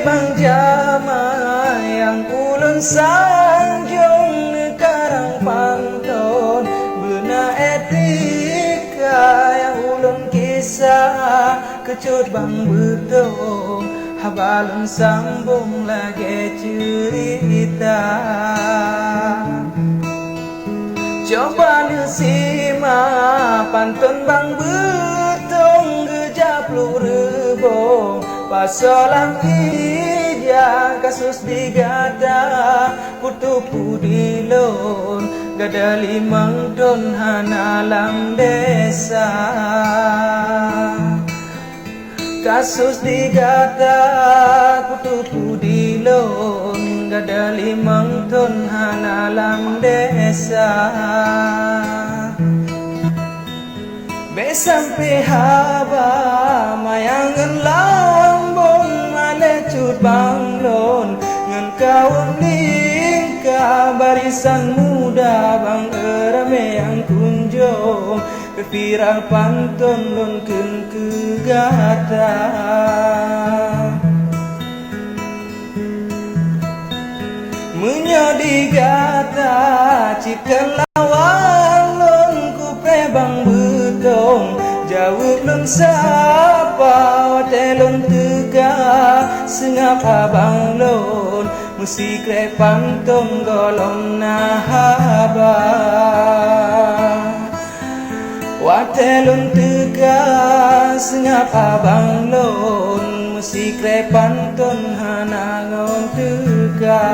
bang jama yang ulun sanjung nekarang pantun bena etika yang ulun kisah kecut bang betul habalun sambung lagi cerita. Coba simak pantun bang betung gejaplu rebong pasolang ija kasus digada putu pudilon gada limang don hanalang desa. Kasus digada putu pudilon gada limang ton hanalang desa. Be sampai haba mayangan lambon malecut banglon ngan kawan lingka barisan muda bang erame yang kunjung kepiral pantun lon kun kegata. Menyodi gata cikan lawang lon kupe bang betong jawab lon sapa wate lon tega sengap abang lon musik rap pantun golong nahaba. Watelun tega sengap abang lon musik rap pantun hanangon tega.